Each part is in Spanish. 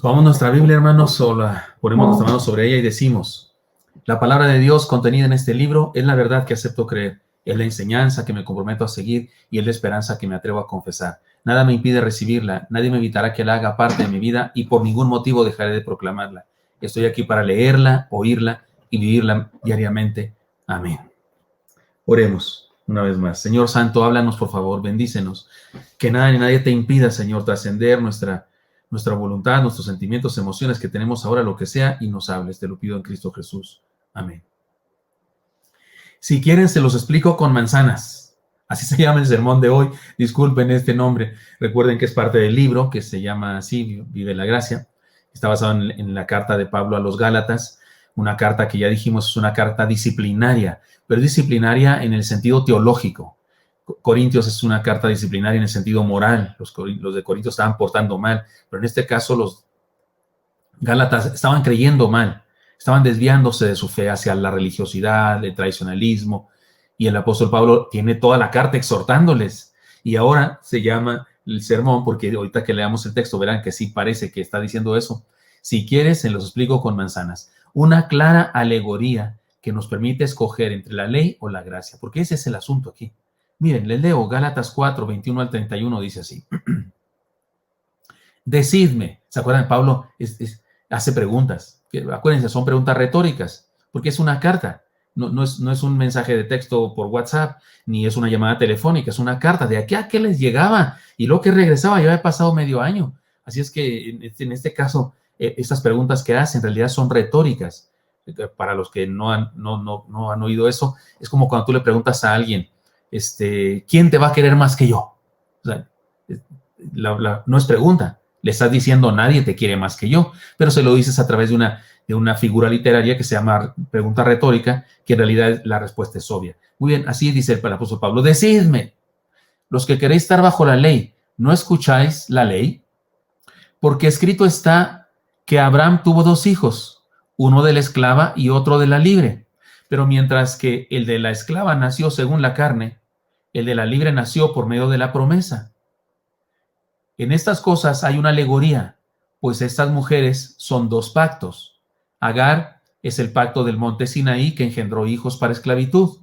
Tomamos nuestra Biblia, hermanos, ponemos nuestra mano sobre ella y decimos: la palabra de Dios contenida en este libro es la verdad que acepto creer, es la enseñanza que me comprometo a seguir y es la esperanza que me atrevo a confesar. Nada me impide recibirla, nadie me evitará que la haga parte de mi vida y por ningún motivo dejaré de proclamarla. Estoy aquí para leerla, oírla y vivirla diariamente. Amén. Oremos una vez más. Señor Santo, háblanos por favor, bendícenos. Que nada ni nadie te impida, Señor, trascender nuestra voluntad, nuestros sentimientos, emociones que tenemos ahora, lo que sea, y nos hables. Te lo pido en Cristo Jesús. Amén. Si quieren, se los explico con manzanas. Así se llama el sermón de hoy. Disculpen este nombre. Recuerden que es parte del libro que se llama así, Vive la Gracia. Está basado en la carta de Pablo a los Gálatas. Una carta que ya dijimos es una carta disciplinaria, pero disciplinaria en el sentido teológico. Corintios es una carta disciplinaria en el sentido moral. Los de Corintios estaban portando mal, pero en este caso los Gálatas estaban creyendo mal, estaban desviándose de su fe hacia la religiosidad, el tradicionalismo, y el apóstol Pablo tiene toda la carta exhortándoles, y ahora se llama el sermón, porque ahorita que leamos el texto verán que sí parece que está diciendo eso. Si quieres, se los explico con manzanas. Una clara alegoría que nos permite escoger entre la ley o la gracia, porque ese es el asunto aquí. Miren, les leo Gálatas 4, 21 al 31, dice así. Decidme, ¿se acuerdan? Pablo hace preguntas, que, acuérdense, son preguntas retóricas, porque es una carta, no es un mensaje de texto por WhatsApp, ni es una llamada telefónica, es una carta, de aquí a que les llegaba, y luego que regresaba, ya había pasado medio año. Así es que en este caso, estas preguntas que hace en realidad son retóricas. Para los que no han oído eso, es como cuando tú le preguntas a alguien, ¿quién te va a querer más que yo? O sea, no es pregunta, le estás diciendo nadie te quiere más que yo, pero se lo dices a través de una figura literaria que se llama pregunta retórica, que en realidad la respuesta es obvia. Muy bien, así dice el apóstol Pablo: decidme, los que queréis estar bajo la ley, ¿no escucháis la ley? Porque escrito está que Abraham tuvo dos hijos, uno de la esclava y otro de la libre. Pero mientras que el de la esclava nació según la carne, el de la libre nació por medio de la promesa. En estas cosas hay una alegoría, pues estas mujeres son dos pactos. Agar es el pacto del monte Sinaí que engendró hijos para esclavitud,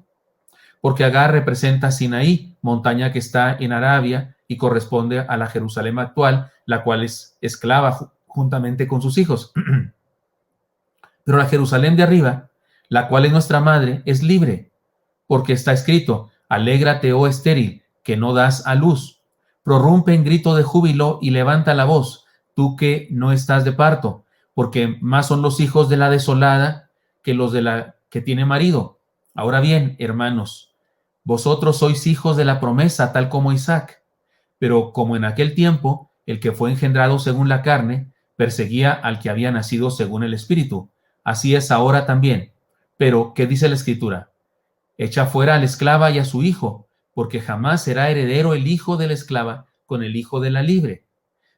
porque Agar representa Sinaí, montaña que está en Arabia y corresponde a la Jerusalén actual, la cual es esclava juntamente con sus hijos. Pero la Jerusalén de arriba, la cual es nuestra madre, es libre, porque está escrito: alégrate, oh estéril, que no das a luz. Prorrumpe en grito de júbilo y levanta la voz, tú que no estás de parto, porque más son los hijos de la desolada que los de la que tiene marido. Ahora bien, hermanos, vosotros sois hijos de la promesa, tal como Isaac. Pero como en aquel tiempo, el que fue engendrado según la carne, perseguía al que había nacido según el Espíritu, así es ahora también. Pero, ¿qué dice la Escritura? Echa fuera a la esclava y a su hijo, porque jamás será heredero el hijo de la esclava con el hijo de la libre.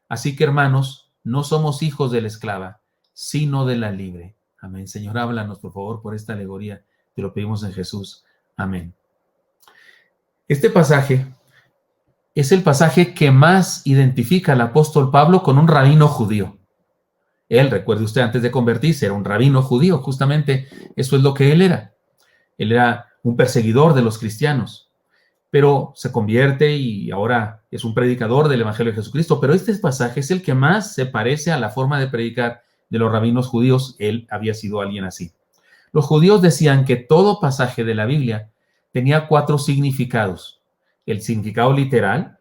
Así que, hermanos, no somos hijos de la esclava, sino de la libre. Amén. Señor, háblanos, por favor, por esta alegoría. Te lo pedimos en Jesús. Amén. Este pasaje es el pasaje que más identifica al apóstol Pablo con un rabino judío. Él, recuerde usted, antes de convertirse, era un rabino judío. Justamente eso es lo que él era. Él era un perseguidor de los cristianos, pero se convierte y ahora es un predicador del Evangelio de Jesucristo. Pero este pasaje es el que más se parece a la forma de predicar de los rabinos judíos. Él había sido alguien así. Los judíos decían que todo pasaje de la Biblia tenía 4 significados. El significado literal,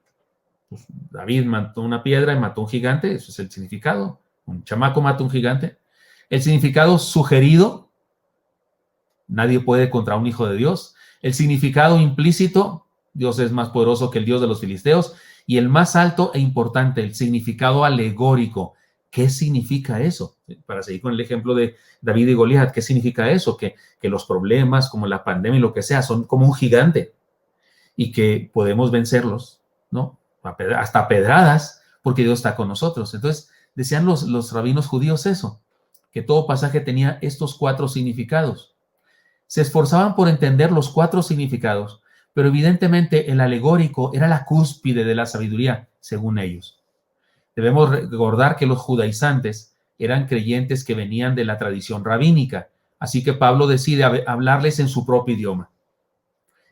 pues David mató una piedra y mató un gigante, eso es el significado. Un chamaco mata un gigante. El significado sugerido, nadie puede contra un hijo de Dios. El significado implícito, Dios es más poderoso que el Dios de los filisteos. Y el más alto e importante, el significado alegórico. ¿Qué significa eso? Para seguir con el ejemplo de David y Goliat, ¿qué significa eso? Que los problemas, como la pandemia y lo que sea, son como un gigante y que podemos vencerlos, ¿no? Hasta pedradas, porque Dios está con nosotros. Entonces, decían los rabinos judíos eso, que todo pasaje tenía estos 4 significados. Se esforzaban por entender los 4 significados, pero evidentemente el alegórico era la cúspide de la sabiduría, según ellos. Debemos recordar que los judaizantes eran creyentes que venían de la tradición rabínica, así que Pablo decide hablarles en su propio idioma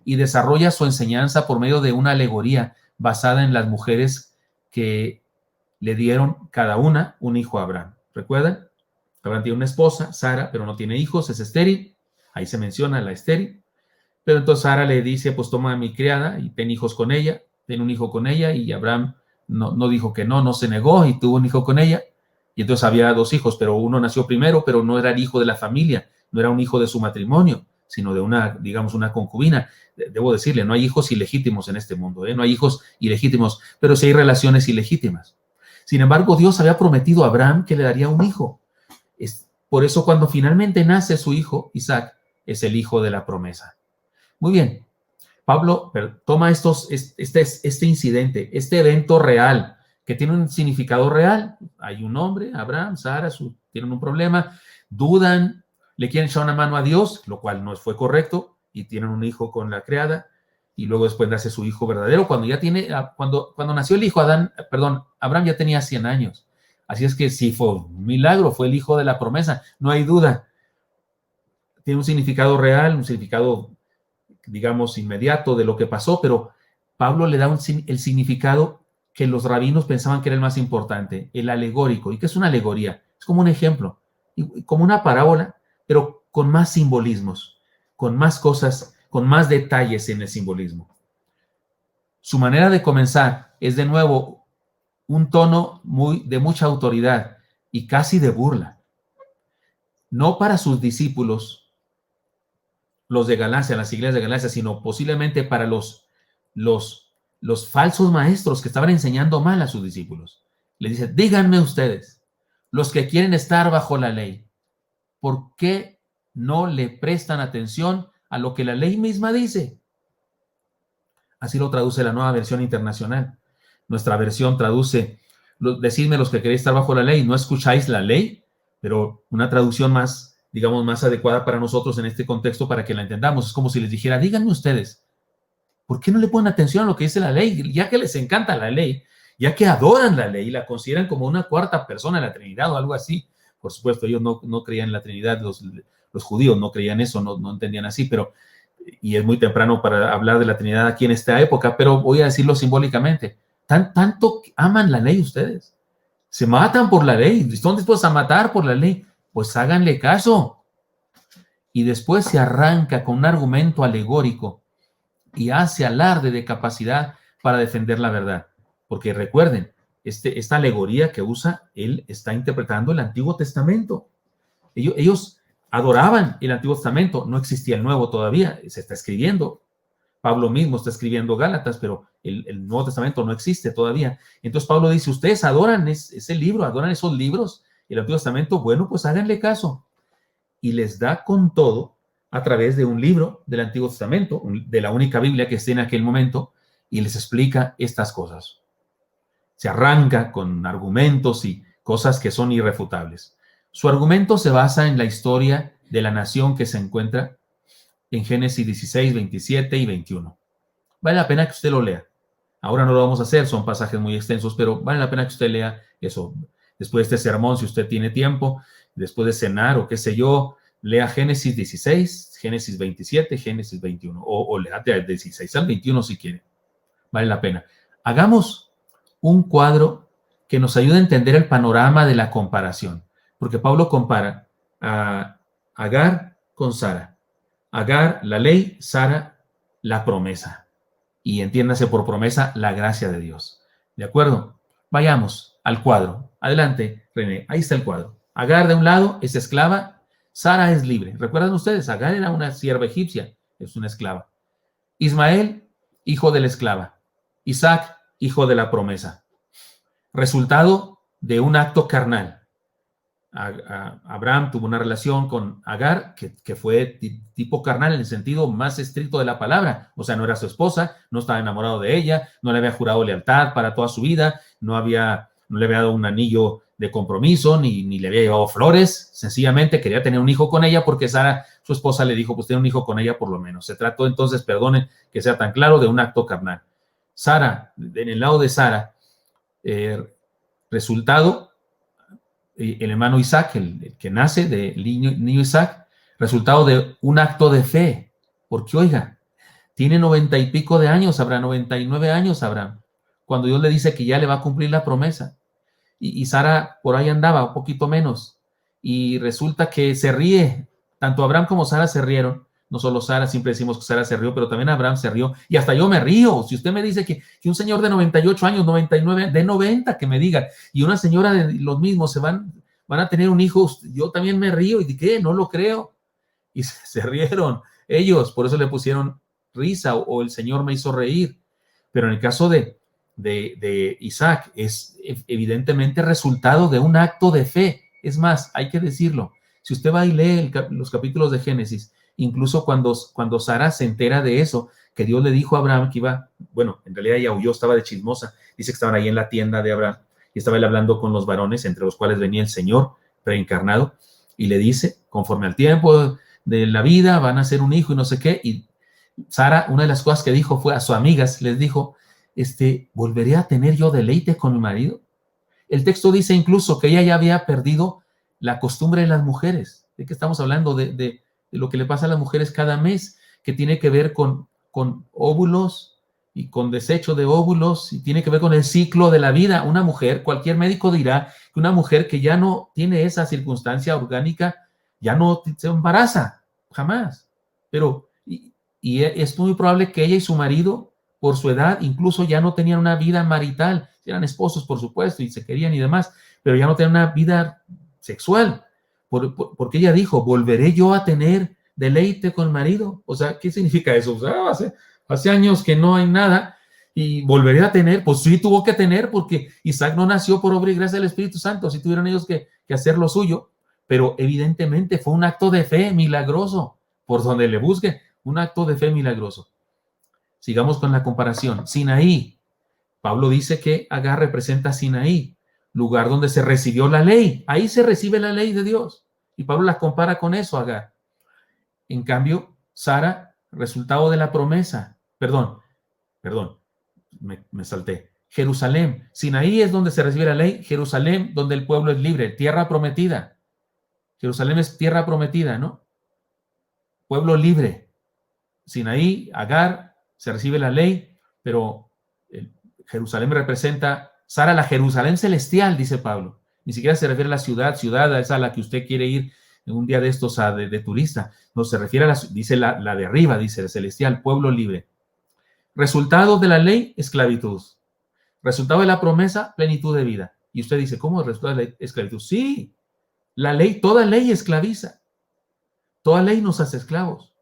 y desarrolla su enseñanza por medio de una alegoría basada en las mujeres que le dieron cada una un hijo a Abraham. ¿Recuerdan? Abraham tiene una esposa, Sara, pero no tiene hijos, es estéril. Ahí se menciona la estéril. Pero entonces Sara le dice, pues toma a mi criada y ten hijos con ella, ten un hijo con ella, y Abraham no dijo que no se negó y tuvo un hijo con ella. Y entonces había 2 hijos, pero uno nació primero, pero no era el hijo de la familia, no era un hijo de su matrimonio, sino de una, digamos, una concubina. Debo decirle, no hay hijos ilegítimos en este mundo, no hay hijos ilegítimos, pero sí hay relaciones ilegítimas. Sin embargo, Dios había prometido a Abraham que le daría un hijo. Por eso cuando finalmente nace su hijo, Isaac, es el hijo de la promesa. Muy bien, Pablo toma este incidente, este evento real, que tiene un significado real. Hay un hombre, Abraham, Sara, tienen un problema, dudan, le quieren echar una mano a Dios, lo cual no fue correcto, y tienen un hijo con la criada, y luego después nace su hijo verdadero. Cuando nació el hijo, Abraham ya tenía 100 años. Así es que sí fue un milagro, fue el hijo de la promesa, no hay duda. Tiene un significado real, un significado, digamos, inmediato de lo que pasó, pero Pablo le da el significado que los rabinos pensaban que era el más importante, el alegórico. ¿Y qué es una alegoría? Es como un ejemplo, como una parábola, pero con más simbolismos, con más cosas, con más detalles en el simbolismo. Su manera de comenzar es de nuevo un tono de mucha autoridad y casi de burla. No para sus discípulos, los de Galacia, las iglesias de Galacia, sino posiblemente para los falsos maestros que estaban enseñando mal a sus discípulos. Le dice, díganme ustedes, los que quieren estar bajo la ley, ¿por qué no le prestan atención a lo que la ley misma dice? Así lo traduce la Nueva Versión Internacional. Nuestra versión traduce, decidme los que queréis estar bajo la ley, ¿no escucháis la ley? Pero una traducción más, digamos, más adecuada para nosotros en este contexto para que la entendamos. Es como si les dijera, díganme ustedes, ¿por qué no le ponen atención a lo que dice la ley? Ya que les encanta la ley, ya que adoran la ley, la consideran como una cuarta persona de la Trinidad o algo así. Por supuesto, ellos no creían en la Trinidad, los judíos no creían eso, no entendían así, pero, y es muy temprano para hablar de la Trinidad aquí en esta época, pero voy a decirlo simbólicamente. Tanto aman la ley ustedes. Se matan por la ley. ¿Están dispuestos a matar por la ley? Pues háganle caso. Y después se arranca con un argumento alegórico y hace alarde de capacidad para defender la verdad. Porque recuerden, esta alegoría que usa, él está interpretando el Antiguo Testamento. Ellos adoraban el Antiguo Testamento, no existía el Nuevo todavía, se está escribiendo. Pablo mismo está escribiendo Gálatas, pero el Nuevo Testamento no existe todavía. Entonces Pablo dice, ustedes adoran ese libro, adoran esos libros, el Antiguo Testamento, bueno, pues háganle caso. Y les da con todo a través de un libro del Antiguo Testamento, de la única Biblia que esté en aquel momento, y les explica estas cosas. Se arranca con argumentos y cosas que son irrefutables. Su argumento se basa en la historia de la nación que se encuentra en Génesis 16, 27 y 21. Vale la pena que usted lo lea. Ahora no lo vamos a hacer, son pasajes muy extensos, pero vale la pena que usted lea eso. Después de este sermón, si usted tiene tiempo, después de cenar o qué sé yo, lea Génesis 16, Génesis 27, Génesis 21, o lea de 16 al 21 si quiere. Vale la pena. Hagamos un cuadro que nos ayude a entender el panorama de la comparación, porque Pablo compara a Agar con Sara. Agar, la ley, Sara, la promesa. Y entiéndase por promesa la gracia de Dios. ¿De acuerdo? Vayamos al cuadro. Adelante, René. Ahí está el cuadro. Agar de un lado es esclava, Sara es libre. ¿Recuerdan ustedes? Agar era una sierva egipcia, es una esclava. Ismael, hijo de la esclava. Isaac, hijo de la promesa. Resultado de un acto carnal. Abraham tuvo una relación con Agar que fue tipo carnal en el sentido más estricto de la palabra. O sea, no era su esposa, no estaba enamorado de ella, no le había jurado lealtad para toda su vida, no había no le había dado un anillo de compromiso, ni le había llevado flores, sencillamente quería tener un hijo con ella porque Sara, su esposa, le dijo, pues tiene un hijo con ella por lo menos. Se trató entonces, perdonen que sea tan claro, de un acto carnal. Sara, en el lado de Sara, resultado, el hermano Isaac, el que nace del niño Isaac, resultado de un acto de fe, porque oiga, tiene 90 y pico de años, habrá 99 años, Abraham, cuando Dios le dice que ya le va a cumplir la promesa. Y Sara por ahí andaba, un poquito menos. Y resulta que se ríe. Tanto Abraham como Sara se rieron. No solo Sara, siempre decimos que Sara se rió, pero también Abraham se rió. Y hasta yo me río. Si usted me dice que un señor de 98 años, 99, de 90, que me diga, y una señora de los mismos van a tener un hijo, yo también me río. ¿Y de qué? No lo creo. Y se rieron ellos. Por eso le pusieron risa o el Señor me hizo reír. Pero en el caso de Isaac es evidentemente resultado de un acto de fe. Es más, hay que decirlo. Si usted va y lee los capítulos de Génesis, incluso cuando Sara se entera de eso, que Dios le dijo a Abraham que iba, bueno, en realidad ella huyó, estaba de chismosa, dice que estaban ahí en la tienda de Abraham y estaba él hablando con los varones, entre los cuales venía el Señor preencarnado, y le dice, conforme al tiempo de la vida, van a ser un hijo y no sé qué, y Sara, una de las cosas que dijo fue a sus amigas, les dijo, ¿volveré a tener yo deleite con mi marido? El texto dice incluso que ella ya había perdido la costumbre de las mujeres. ¿De qué estamos hablando? De lo que le pasa a las mujeres cada mes, que tiene que ver con óvulos y con desecho de óvulos, y tiene que ver con el ciclo de la vida. Una mujer, cualquier médico dirá que una mujer que ya no tiene esa circunstancia orgánica, ya no se embaraza, jamás. Pero, y es muy probable que ella y su marido, por su edad, incluso ya no tenían una vida marital. Eran esposos, por supuesto, y se querían y demás, pero ya no tenían una vida sexual. Porque ella dijo, ¿volveré yo a tener deleite con el marido? O sea, ¿qué significa eso? O sea, hace años que no hay nada y volveré a tener. Pues sí tuvo que tener, porque Isaac no nació por obra y gracia del Espíritu Santo, sí tuvieron ellos que hacer lo suyo, pero evidentemente fue un acto de fe milagroso, por donde le busque, un acto de fe milagroso. Sigamos con la comparación. Sinaí. Pablo dice que Agar representa Sinaí, lugar donde se recibió la ley. Ahí se recibe la ley de Dios. Y Pablo la compara con eso, Agar. En cambio, Sara, resultado de la promesa. Perdón, me salté. Jerusalén. Sinaí es donde se recibe la ley. Jerusalén, donde el pueblo es libre. Tierra prometida. Jerusalén es tierra prometida, ¿no? Pueblo libre. Sinaí, Agar, se recibe la ley, pero Jerusalén representa, Sara, la Jerusalén celestial, dice Pablo. Ni siquiera se refiere a la ciudad esa a la que usted quiere ir en un día de estos de turista. No, se refiere a dice la de arriba, dice el celestial, pueblo libre. Resultado de la ley, esclavitud. Resultado de la promesa, plenitud de vida. Y usted dice, ¿cómo es el resultado de la esclavitud? Sí, la ley, toda ley esclaviza. Toda ley nos hace esclavos.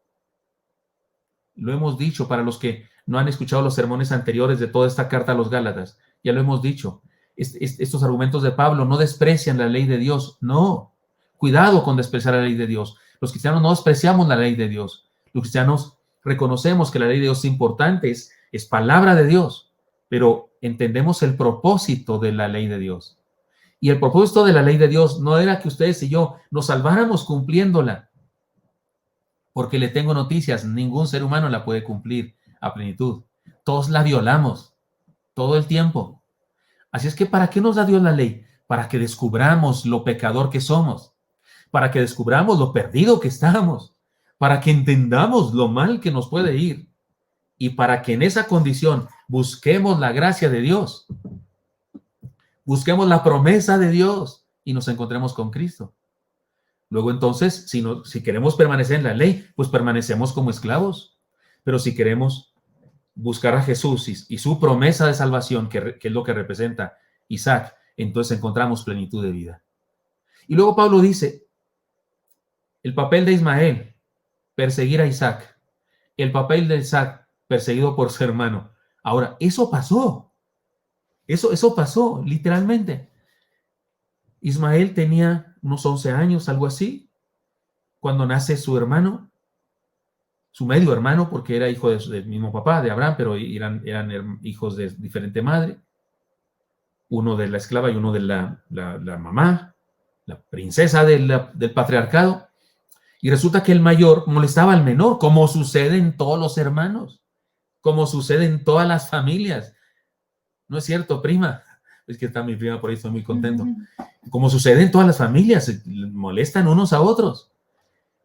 Lo hemos dicho para los que no han escuchado los sermones anteriores de toda esta carta a los Gálatas. Ya lo hemos dicho. Estos argumentos de Pablo no desprecian la ley de Dios. No. Cuidado con despreciar la ley de Dios. Los cristianos no despreciamos la ley de Dios. Los cristianos reconocemos que la ley de Dios es importante, es palabra de Dios, pero entendemos el propósito de la ley de Dios. Y el propósito de la ley de Dios no era que ustedes y yo nos salváramos cumpliéndola, porque le tengo noticias, ningún ser humano la puede cumplir a plenitud. Todos la violamos todo el tiempo. Así es que, ¿para qué nos da Dios la ley? Para que descubramos lo pecador que somos, para que descubramos lo perdido que estamos, para que entendamos lo mal que nos puede ir y para que en esa condición busquemos la gracia de Dios, busquemos la promesa de Dios y nos encontremos con Cristo. Luego entonces, si queremos permanecer en la ley, pues permanecemos como esclavos. Pero si queremos buscar a Jesús y su promesa de salvación, que es lo que representa Isaac, entonces encontramos plenitud de vida. Y luego Pablo dice, el papel de Ismael, perseguir a Isaac. El papel de Isaac, perseguido por su hermano. Ahora, eso pasó. Eso pasó, literalmente. Ismael tenía unos 11 años, algo así, cuando nace su hermano, su medio hermano, porque era hijo del mismo papá, de Abraham, pero eran hijos de diferente madre. uno de la esclava y uno de la mamá, la princesa del patriarcado. Y resulta que el mayor molestaba al menor, como sucede en todos los hermanos, como sucede en todas las familias. ¿No es cierto, prima? Es que está mi prima por ahí, estoy muy contento. Como sucede en todas las familias, se molestan unos a otros.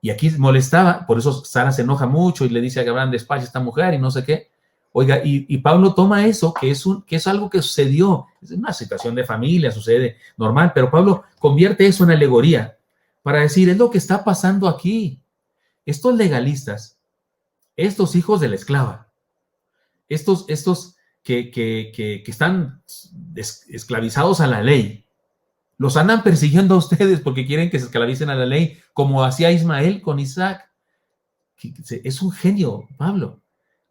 Y aquí molestaba, por eso Sara se enoja mucho y le dice a Abraham, despacha a esta mujer y no sé qué. Oiga, y Pablo toma eso, que es algo que sucedió, es una situación de familia, sucede normal, pero Pablo convierte eso en alegoría para decir, es lo que está pasando aquí. Estos legalistas, estos hijos de la esclava, estos que están esclavizados a la ley, los andan persiguiendo a ustedes porque quieren que se esclavicen a la ley, como hacía Ismael con Isaac. Es un genio, Pablo.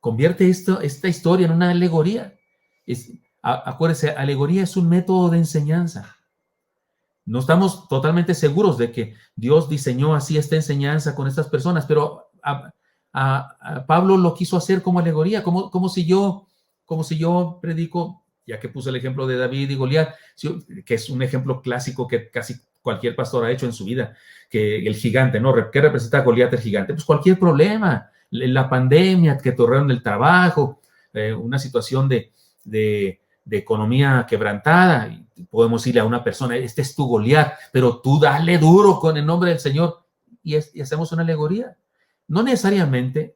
Convierte esta historia en una alegoría. Acuérdense, alegoría es un método de enseñanza. No estamos totalmente seguros de que Dios diseñó así esta enseñanza con estas personas, pero a Pablo lo quiso hacer como alegoría, como si yo predico, ya que puse el ejemplo de David y Goliat, que es un ejemplo clásico que casi cualquier pastor ha hecho en su vida, que el gigante, ¿no? ¿Qué representa Goliat el gigante? Pues cualquier problema, la pandemia, que torrearon el trabajo, una situación de economía quebrantada, y podemos decirle a una persona, este es tu Goliat, pero tú dale duro con el nombre del Señor, y hacemos una alegoría. No necesariamente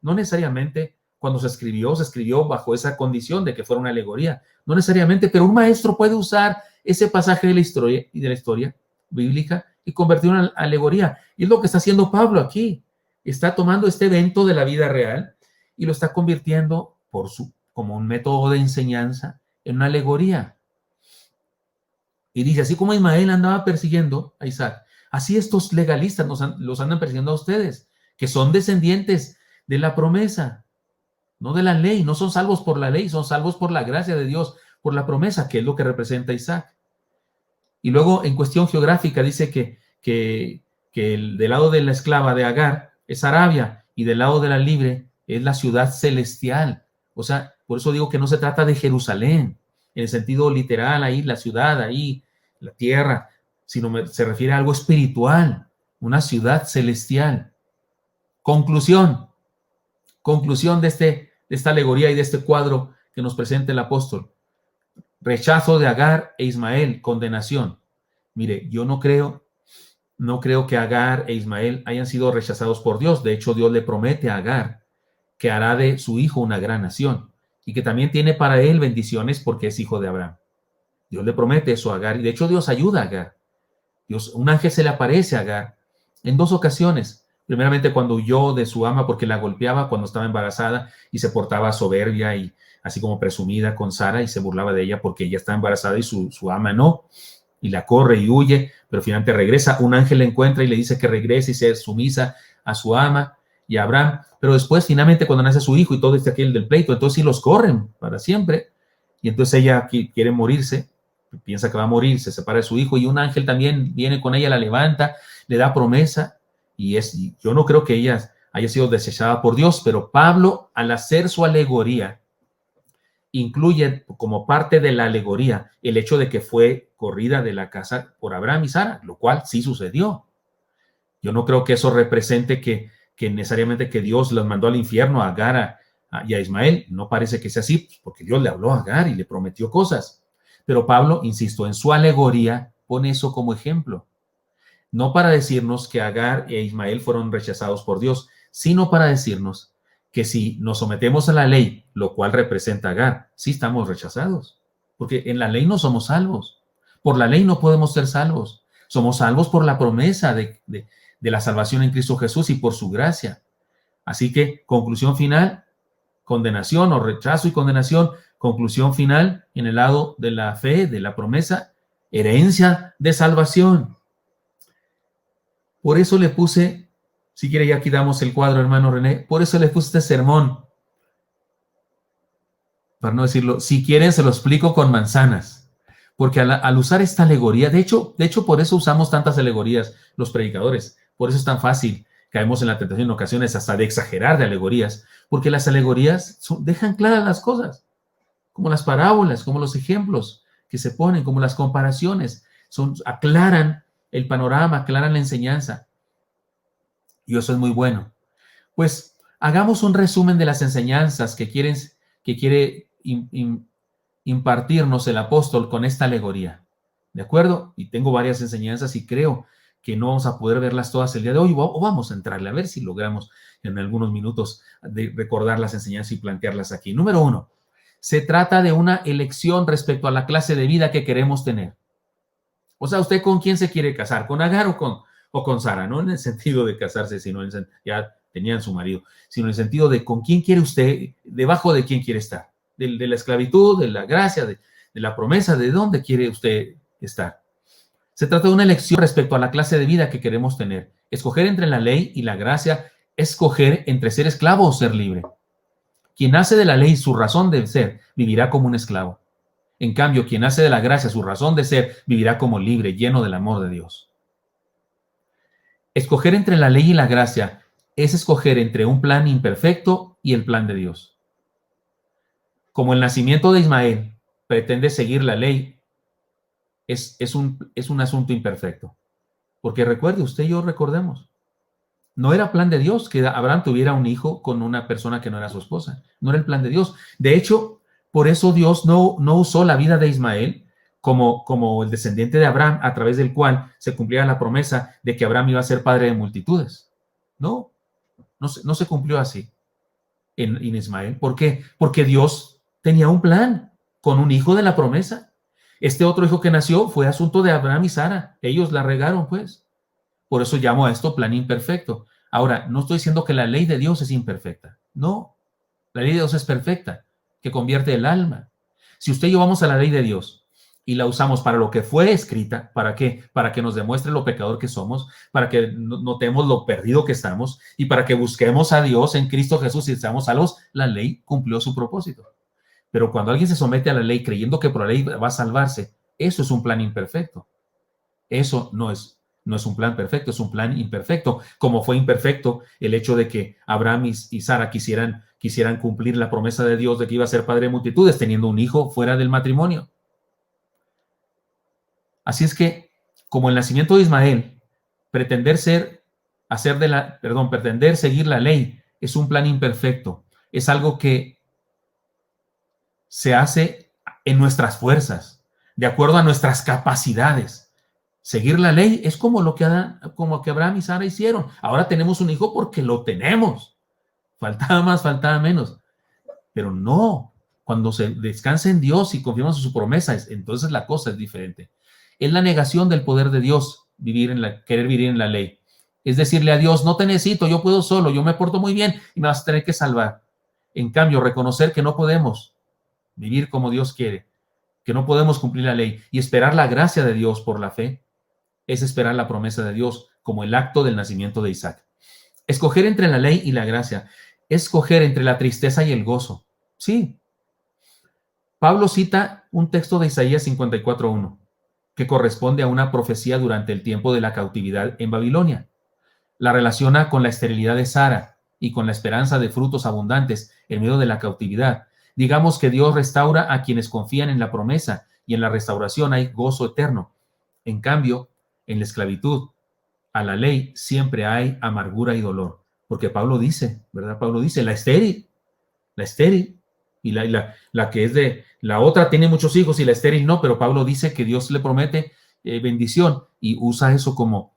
cuando se escribió bajo esa condición de que fuera una alegoría, no necesariamente, pero un maestro puede usar ese pasaje de la historia bíblica y convertirlo en alegoría. Y es lo que está haciendo Pablo aquí. Está tomando este evento de la vida real y lo está convirtiendo como un método de enseñanza en una alegoría. Y dice, así como Ismael andaba persiguiendo a Isaac, así estos legalistas los andan persiguiendo a ustedes, que son descendientes de la promesa, no de la ley. No son salvos por la ley, son salvos por la gracia de Dios, por la promesa, que es lo que representa Isaac. Y luego, en cuestión geográfica, dice que del lado de la esclava de Agar es Arabia y del lado de la libre es la ciudad celestial. O sea, por eso digo que no se trata de Jerusalén, en el sentido literal, ahí la ciudad, ahí la tierra, sino se refiere a algo espiritual, una ciudad celestial. Conclusión de esta alegoría y de este cuadro que nos presenta el apóstol. Rechazo de Agar e Ismael, condenación. Mire, yo no creo que Agar e Ismael hayan sido rechazados por Dios. De hecho, Dios le promete a Agar que hará de su hijo una gran nación y que también tiene para él bendiciones porque es hijo de Abraham. Dios le promete eso a Agar y de hecho Dios ayuda a Agar. Un ángel se le aparece a Agar en 2 ocasiones. Primeramente cuando huyó de su ama porque la golpeaba cuando estaba embarazada y se portaba soberbia y así como presumida con Sara y se burlaba de ella porque ella estaba embarazada y su ama no. Y la corre y huye, pero finalmente regresa. Un ángel la encuentra y le dice que regrese y sea sumisa a su ama y a Abraham. Pero después, finalmente, cuando nace su hijo y todo aquel del pleito, entonces sí los corren para siempre. Y entonces ella quiere morirse, piensa que va a morir, se separa de su hijo y un ángel también viene con ella, la levanta, le da promesa. Y yo no creo que ella haya sido desechada por Dios, pero Pablo, al hacer su alegoría, incluye como parte de la alegoría el hecho de que fue corrida de la casa por Abraham y Sara, lo cual sí sucedió. Yo no creo que eso represente que necesariamente que Dios los mandó al infierno a Agar y a Ismael. No parece que sea así, porque Dios le habló a Agar y le prometió cosas. Pero Pablo, insisto, en su alegoría pone eso como ejemplo. No para decirnos que Agar e Ismael fueron rechazados por Dios, sino para decirnos que si nos sometemos a la ley, lo cual representa a Agar, sí estamos rechazados, porque en la ley no somos salvos. Por la ley no podemos ser salvos. Somos salvos por la promesa de la salvación en Cristo Jesús y por su gracia. Así que, conclusión final, condenación o rechazo y condenación. Conclusión final, en el lado de la fe, de la promesa, herencia de salvación. Por eso le puse, si quiere ya aquí damos el cuadro, hermano René, por eso le puse este sermón. Para no decirlo, si quieren se lo explico con manzanas. Porque al usar esta alegoría, de hecho por eso usamos tantas alegorías los predicadores. Por eso es tan fácil, caemos en la tentación en ocasiones hasta de exagerar de alegorías, porque las alegorías dejan claras las cosas, como las parábolas, como los ejemplos. que se ponen, como las comparaciones, aclaran el panorama, aclaran la enseñanza. Y eso es muy bueno. Pues hagamos un resumen de las enseñanzas que quiere impartirnos el apóstol con esta alegoría. ¿De acuerdo? Y tengo varias enseñanzas y creo que no vamos a poder verlas todas el día de hoy, o vamos a entrarle a ver si logramos en algunos minutos de recordar las enseñanzas y plantearlas aquí. Número 1, se trata de una elección respecto a la clase de vida que queremos tener. O sea, ¿usted con quién se quiere casar? ¿Con Agar o con Sara? No en el sentido de casarse, sino en ya tenían su marido, sino en el sentido de con quién quiere usted, debajo de quién quiere estar, de la esclavitud, de la gracia, de la promesa, de dónde quiere usted estar. Se trata de una elección respecto a la clase de vida que queremos tener. Escoger entre la ley y la gracia, escoger entre ser esclavo o ser libre. Quien hace de la ley su razón de ser, vivirá como un esclavo. En cambio, quien hace de la gracia su razón de ser, vivirá como libre, lleno del amor de Dios. Escoger entre la ley y la gracia es escoger entre un plan imperfecto y el plan de Dios. Como el nacimiento de Ismael pretende seguir la ley, es un asunto imperfecto. Porque recuerde, usted y yo recordemos, no era plan de Dios que Abraham tuviera un hijo con una persona que no era su esposa. No era el plan de Dios. De hecho, por eso Dios no usó la vida de Ismael como el descendiente de Abraham, a través del cual se cumplía la promesa de que Abraham iba a ser padre de multitudes. No se cumplió así en Ismael. ¿Por qué? Porque Dios tenía un plan con un hijo de la promesa. Este otro hijo que nació fue asunto de Abraham y Sara. Ellos la regaron, pues. Por eso llamo a esto plan imperfecto. Ahora, no estoy diciendo que la ley de Dios es imperfecta. No, la ley de Dios es perfecta, que convierte el alma. Si usted y yo vamos a la ley de Dios y la usamos para lo que fue escrita, ¿para qué? Para que nos demuestre lo pecador que somos, para que notemos lo perdido que estamos y para que busquemos a Dios en Cristo Jesús y seamos salvos, la ley cumplió su propósito. Pero cuando alguien se somete a la ley creyendo que por la ley va a salvarse, eso es un plan imperfecto. Eso no es un plan perfecto, es un plan imperfecto, como fue imperfecto el hecho de que Abraham y Sara quisieran cumplir la promesa de Dios de que iba a ser padre de multitudes teniendo un hijo fuera del matrimonio. Así es que, como el nacimiento de Ismael, pretender seguir la ley es un plan imperfecto, es algo que se hace en nuestras fuerzas, de acuerdo a nuestras capacidades. Seguir la ley es como lo que Abraham y Sara hicieron. Ahora tenemos un hijo porque lo tenemos. Faltaba más, faltaba menos. Pero no, cuando se descansa en Dios y confiamos en su promesa, entonces la cosa es diferente. Es la negación del poder de Dios querer vivir en la ley. Es decirle a Dios, no te necesito, yo puedo solo, yo me porto muy bien y me vas a tener que salvar. En cambio, reconocer que no podemos vivir como Dios quiere, que no podemos cumplir la ley y esperar la gracia de Dios por la fe, es esperar la promesa de Dios como el acto del nacimiento de Isaac. Escoger entre la ley y la gracia, escoger entre la tristeza y el gozo. Sí. Pablo cita un texto de Isaías 54:1, que corresponde a una profecía durante el tiempo de la cautividad en Babilonia. La relaciona con la esterilidad de Sara y con la esperanza de frutos abundantes en medio de la cautividad. Digamos que Dios restaura a quienes confían en la promesa y en la restauración hay gozo eterno. En cambio, en la esclavitud a la ley siempre hay amargura y dolor, porque Pablo dice, ¿verdad? Pablo dice, la estéril, y la que es de, la otra tiene muchos hijos y la estéril no, pero Pablo dice que Dios le promete bendición y usa eso como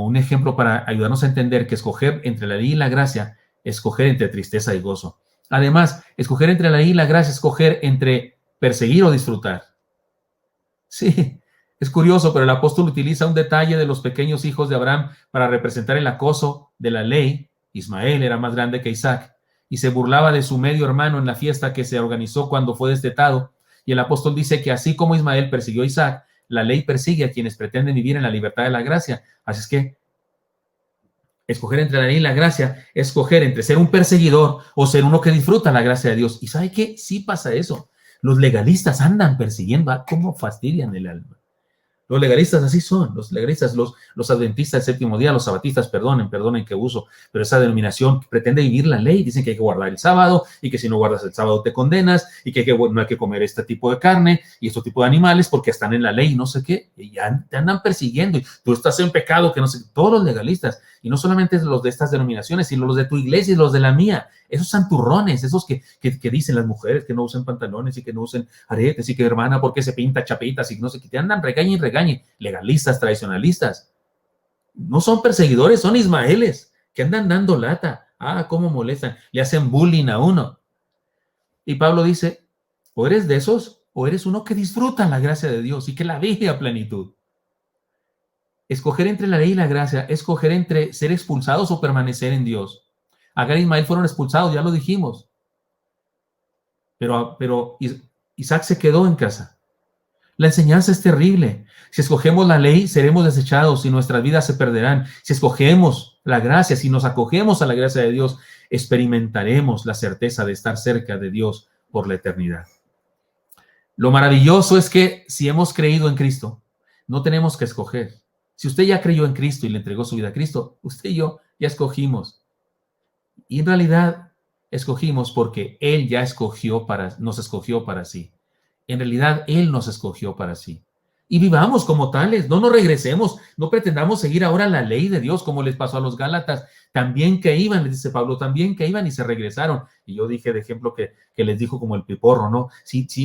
un ejemplo para ayudarnos a entender que escoger entre la ley y la gracia, escoger entre tristeza y gozo. Además, escoger entre la ley y la gracia, escoger entre perseguir o disfrutar. Sí. Es curioso, pero el apóstol utiliza un detalle de los pequeños hijos de Abraham para representar el acoso de la ley. Ismael era más grande que Isaac y se burlaba de su medio hermano en la fiesta que se organizó cuando fue destetado. Y el apóstol dice que así como Ismael persiguió a Isaac, la ley persigue a quienes pretenden vivir en la libertad de la gracia. Así es que escoger entre la ley y la gracia, escoger entre ser un perseguidor o ser uno que disfruta la gracia de Dios. ¿Y sabe qué? Sí pasa eso. Los legalistas andan persiguiendo, ¿cómo fastidian el alma? Los legalistas así son, los legalistas, los adventistas del séptimo día, los sabatistas, perdonen que uso, pero esa denominación pretende vivir la ley. Dicen que hay que guardar el sábado y que si no guardas el sábado te condenas y que no hay que comer este tipo de carne y este tipo de animales porque están en la ley y no sé qué. Y ya te andan persiguiendo y tú estás en pecado, que no sé, todos los legalistas. Y no solamente los de estas denominaciones, sino los de tu iglesia y los de la mía. Esos santurrones, esos que dicen las mujeres que no usen pantalones y que no usen aretes y que hermana porque se pinta chapitas y no sé qué, te andan regañe, legalistas, tradicionalistas. No son perseguidores, son ismaeles que andan dando lata. Ah, cómo molestan, le hacen bullying a uno. Y Pablo dice, o eres de esos, o eres uno que disfruta la gracia de Dios y que la vive a plenitud. Escoger entre la ley y la gracia, escoger entre ser expulsados o permanecer en Dios. Agar y Ismael fueron expulsados, ya lo dijimos. Pero Isaac se quedó en casa. La enseñanza es terrible. Si escogemos la ley, seremos desechados y nuestras vidas se perderán. Si escogemos la gracia, si nos acogemos a la gracia de Dios, experimentaremos la certeza de estar cerca de Dios por la eternidad. Lo maravilloso es que si hemos creído en Cristo, no tenemos que escoger. Si usted ya creyó en Cristo y le entregó su vida a Cristo, usted y yo ya escogimos. Y en realidad escogimos porque Él ya nos escogió para sí. En realidad, Él nos escogió para sí. Y vivamos como tales, no nos regresemos, no pretendamos seguir ahora la ley de Dios como les pasó a los Gálatas, también que iban, les dice Pablo, también que iban y se regresaron. Y yo dije de ejemplo que les dijo como el piporro, ¿no? Sí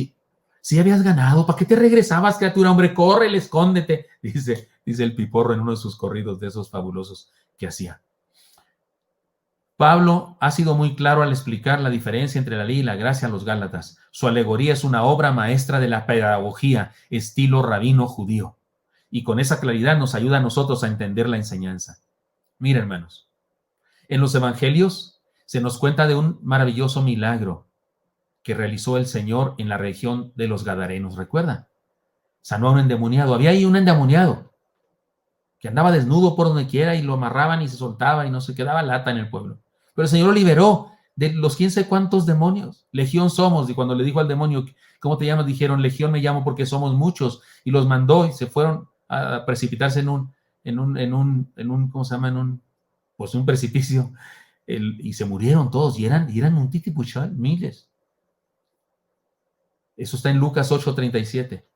habías ganado, ¿para qué te regresabas, criatura? Hombre, corre, escóndete, dice el piporro en uno de sus corridos de esos fabulosos que hacía. Pablo ha sido muy claro al explicar la diferencia entre la ley y la gracia a los Gálatas. Su alegoría es una obra maestra de la pedagogía, estilo rabino judío. Y con esa claridad nos ayuda a nosotros a entender la enseñanza. Mira, hermanos, en los evangelios se nos cuenta de un maravilloso milagro que realizó el Señor en la región de los Gadarenos. ¿Recuerdan? Sanó a un endemoniado. Había ahí un endemoniado que andaba desnudo por donde quiera y lo amarraban y se soltaba y no se quedaba lata en el pueblo. Pero el Señor lo liberó de los quién sé cuántos demonios. Legión somos. Y cuando le dijo al demonio, ¿cómo te llamas? Dijeron, Legión me llamo porque somos muchos. Y los mandó y se fueron a precipitarse en un ¿cómo se llama? Un precipicio. Y se murieron todos. Y eran un titipuchal, miles. Eso está en Lucas 8:37.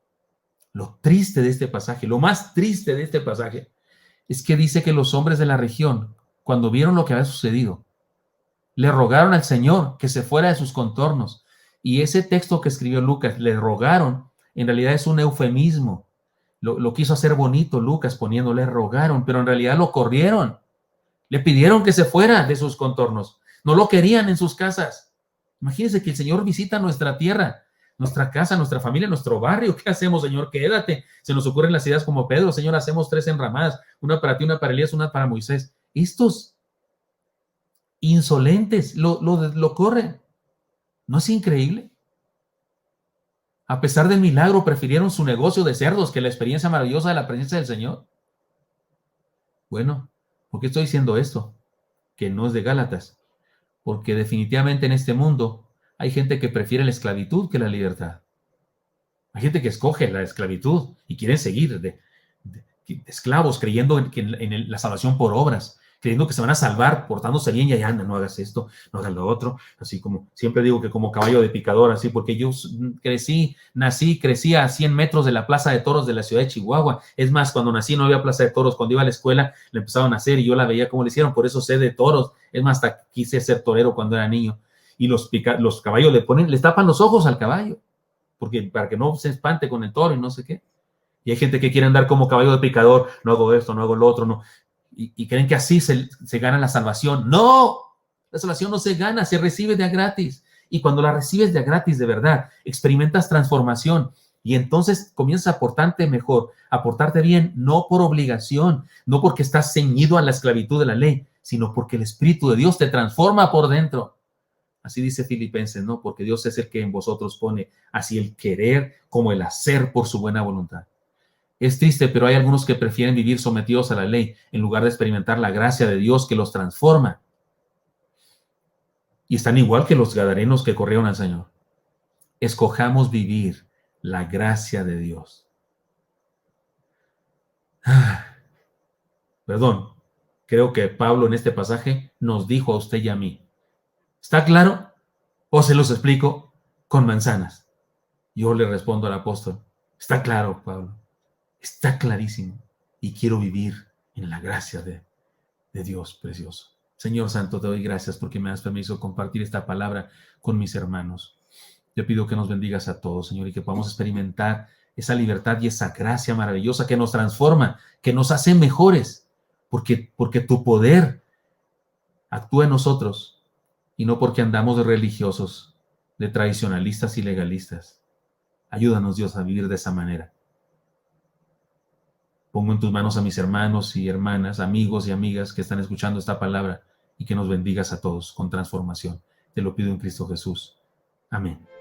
Lo triste de este pasaje, lo más triste de este pasaje, es que dice que los hombres de la región, cuando vieron lo que había sucedido, le rogaron al Señor que se fuera de sus contornos. Y ese texto que escribió Lucas, le rogaron, en realidad es un eufemismo. Lo quiso hacer bonito Lucas poniéndole rogaron, pero en realidad lo corrieron. Le pidieron que se fuera de sus contornos. No lo querían en sus casas. Imagínense que el Señor visita nuestra tierra, nuestra casa, nuestra familia, nuestro barrio. ¿Qué hacemos, Señor? Quédate. Se nos ocurren las ideas como Pedro, Señor, hacemos 3 enramadas, una para ti, una para Elías, una para Moisés. Estos insolentes lo corren. ¿No es increíble? A pesar del milagro, prefirieron su negocio de cerdos que la experiencia maravillosa de la presencia del Señor. Bueno, ¿por qué estoy diciendo esto? Que no es de Gálatas. Porque definitivamente en este mundo hay gente que prefiere la esclavitud que la libertad. Hay gente que escoge la esclavitud y quieren seguir de esclavos, creyendo en la salvación por obras, creyendo que se van a salvar portándose bien y allá anda, no hagas esto, no hagas lo otro, así como siempre digo que como caballo de picador, así porque yo crecí a 100 metros de la plaza de toros de la ciudad de Chihuahua. Es más, cuando nací no había plaza de toros, cuando iba a la escuela le empezaron a hacer y yo la veía cómo le hicieron, por eso sé de toros. Es más, hasta quise ser torero cuando era niño. Y los caballos les tapan los ojos al caballo, porque para que no se espante con el toro y no sé qué. Y hay gente que quiere andar como caballo de picador, no hago esto, no hago lo otro, no. Y creen que así se gana la salvación. ¡No! La salvación no se gana, se recibe de a gratis. Y cuando la recibes de a gratis, de verdad, experimentas transformación. Y entonces comienzas a portarte mejor, a portarte bien, no por obligación, no porque estás ceñido a la esclavitud de la ley, sino porque el Espíritu de Dios te transforma por dentro. Así dice Filipenses, ¿no? Porque Dios es el que en vosotros pone así el querer como el hacer por su buena voluntad. Es triste, pero hay algunos que prefieren vivir sometidos a la ley en lugar de experimentar la gracia de Dios que los transforma. Y están igual que los gadarenos que corrieron al Señor. Escojamos vivir la gracia de Dios. Perdón, creo que Pablo en este pasaje nos dijo a usted y a mí. ¿Está claro? ¿O se los explico con manzanas? Yo le respondo al apóstol, está claro, Pablo, está clarísimo. Y quiero vivir en la gracia de Dios precioso. Señor Santo, te doy gracias porque me has permitido compartir esta palabra con mis hermanos. Te pido que nos bendigas a todos, Señor, y que podamos experimentar esa libertad y esa gracia maravillosa que nos transforma, que nos hace mejores, porque tu poder actúa en nosotros y no porque andamos de religiosos, de tradicionalistas y legalistas. Ayúdanos, Dios, a vivir de esa manera. Pongo en tus manos a mis hermanos y hermanas, amigos y amigas que están escuchando esta palabra y que nos bendigas a todos con transformación. Te lo pido en Cristo Jesús. Amén.